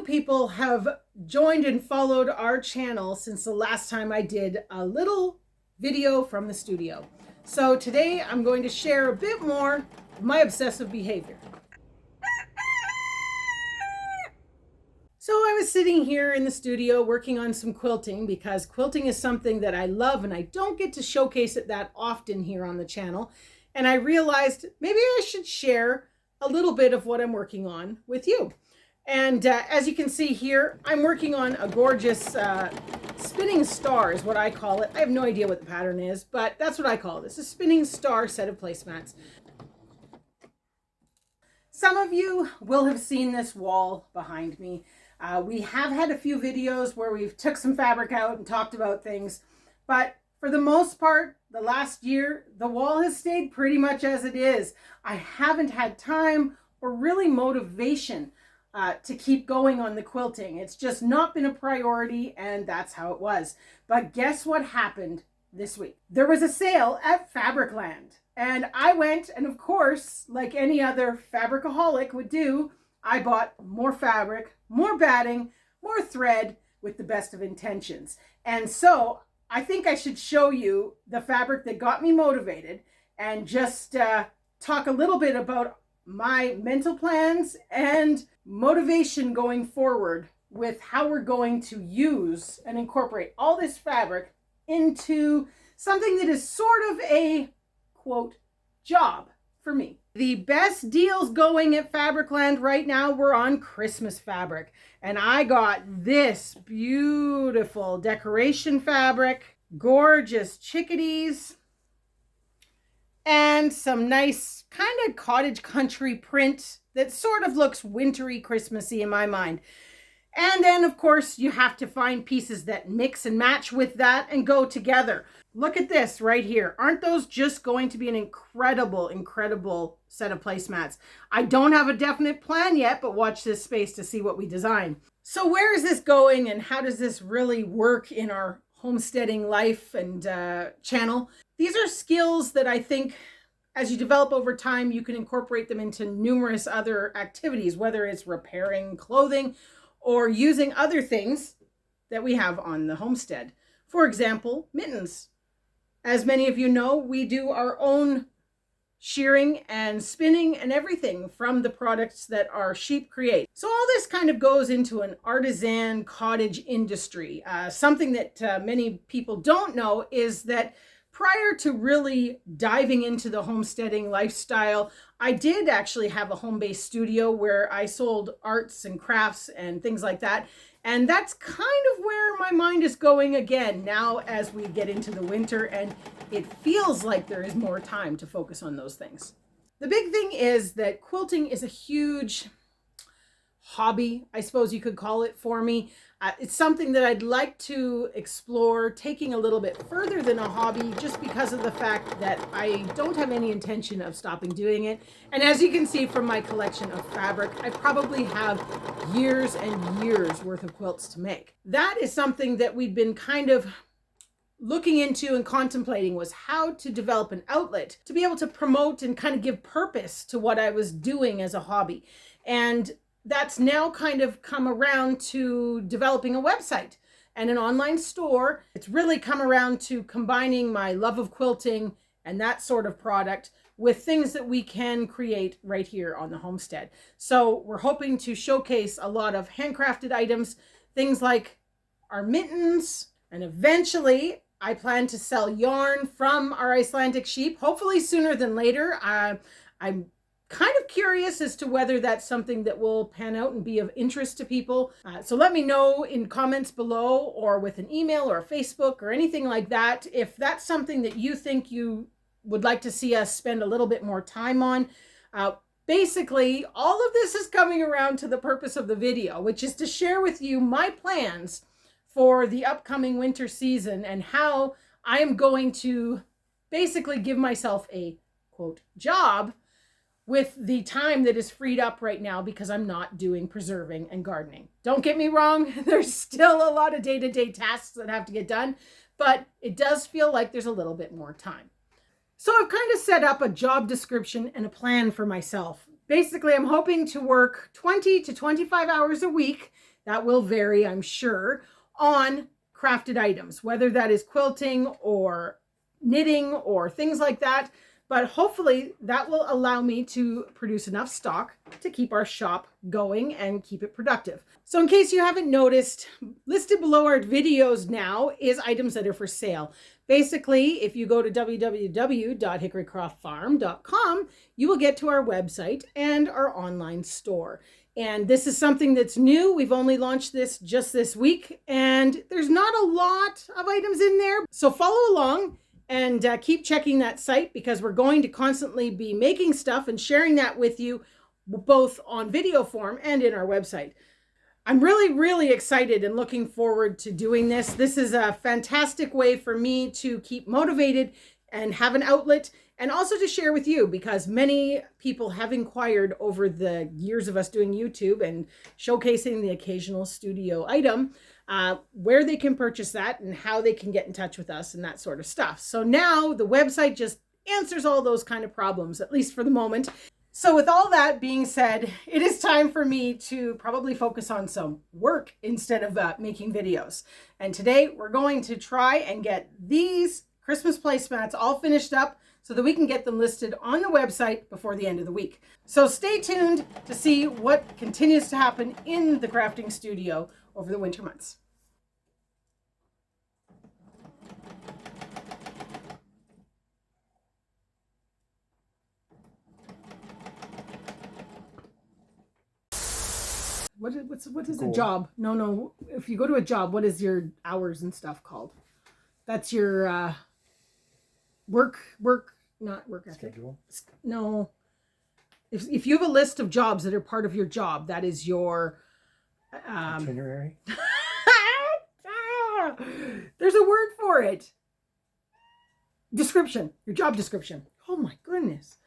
few people have joined and followed our channel since the last time I did a little video from the studio. So today I'm going to share a bit more of my obsessive behavior. So I was sitting here in the studio working on some quilting because quilting is something that I love and I don't get to showcase it that often here on the channel. And I realized maybe I should share a little bit of what I'm working on with you. And as you can see here, I'm working on a gorgeous spinning star is what I call it. I have no idea what the pattern is, but that's what I call it. It's a spinning star set of placemats. Some of you will have seen this wall behind me. We have had a few videos where we've took some fabric out and talked about things, but for the most part, the last year, the wall has stayed pretty much as it is. I haven't had time or really motivation to keep going on the quilting. It's just not been a priority, and that's how it was. But guess what happened this week? There was a sale at Fabricland, and I went, and of course, like any other fabricaholic would do, I bought more fabric, more batting, more thread with the best of intentions. And so I think I should show you the fabric that got me motivated and just talk a little bit about my mental plans and motivation going forward with how we're going to use and incorporate all this fabric into something that is sort of a, quote, job for me. The best deals going at Fabricland right now were on Christmas fabric. And I got this beautiful decoration fabric, gorgeous chickadees, and some nice kind of cottage country print that sort of looks wintry Christmassy in my mind. And then, of course, you have to find pieces that mix and match with that and go together. Look at this right here. Aren't those just going to be an incredible, incredible set of placemats? I don't have a definite plan yet, but watch this space to see what we design. So where is this going and how does this really work in our homesteading life and channel? These are skills that I think as you develop over time, you can incorporate them into numerous other activities, whether it's repairing clothing or using other things that we have on the homestead. For example, mittens. As many of you know, we do our own shearing and spinning and everything from the products that our sheep create. So all this kind of goes into an artisan cottage industry. Something that many people don't know is that prior to really diving into the homesteading lifestyle, I did actually have a home-based studio where I sold arts and crafts and things like that. And that's kind of where my mind is going again now as we get into the winter and it feels like there is more time to focus on those things. The big thing is that quilting is a huge hobby, I suppose you could call it, for me. It's something that I'd like to explore taking a little bit further than a hobby just because of the fact that I don't have any intention of stopping doing it. And as you can see from my collection of fabric, I probably have years and years worth of quilts to make. That is something that we've been kind of looking into and contemplating, was how to develop an outlet to be able to promote and kind of give purpose to what I was doing as a hobby. And that's now kind of come around to developing a website and an online store. It's really come around to combining my love of quilting and that sort of product with things that we can create right here on the homestead. So we're hoping to showcase a lot of handcrafted items, things like our mittens, and eventually I plan to sell yarn from our Icelandic sheep, hopefully sooner than later. I'm kind of curious as to whether that's something that will pan out and be of interest to people. So let me know in comments below or with an email or a Facebook or anything like that if that's something that you think you would like to see us spend a little bit more time on. Basically, all of this is coming around to the purpose of the video, which is to share with you my plans for the upcoming winter season and how I am going to basically give myself a, quote, job with the time that is freed up right now because I'm not doing preserving and gardening. Don't get me wrong, there's still a lot of day-to-day tasks that have to get done, but it does feel like there's a little bit more time. So I've kind of set up a job description and a plan for myself. Basically, I'm hoping to work 20 to 25 hours a week That will vary, I'm sure, on crafted items, whether that is quilting or knitting or things like that. But hopefully that will allow me to produce enough stock to keep our shop going and keep it productive. So in case you haven't noticed, listed below our videos now is items that are for sale. Basically, if you go to www.hickorycroftfarm.com, you will get to our website and our online store. And this is something that's new. We've only launched this just this week, and there's not a lot of items in there. So follow along and keep checking that site, because we're going to constantly be making stuff and sharing that with you, both on video form and in our website. I'm really, really excited and looking forward to doing this. This is a fantastic way for me to keep motivated and have an outlet, and also to share with you, because many people have inquired over the years of us doing YouTube and showcasing the occasional studio item, where they can purchase that and how they can get in touch with us and that sort of stuff. So now the website just answers all those kind of problems, at least for the moment. So with all that being said, it is time for me to probably focus on some work instead of making videos. And today we're going to try and get these Christmas placemats all finished up so that we can get them listed on the website before the end of the week. So stay tuned to see what continues to happen in the crafting studio over the winter months. What is a job? No. If you go to a job, what is your hours and stuff called? That's your work, not work ethic. Schedule? No. If you have a list of jobs that are part of your job, that is your itinerary. There's a word for it. Description. Your job description. Oh my goodness.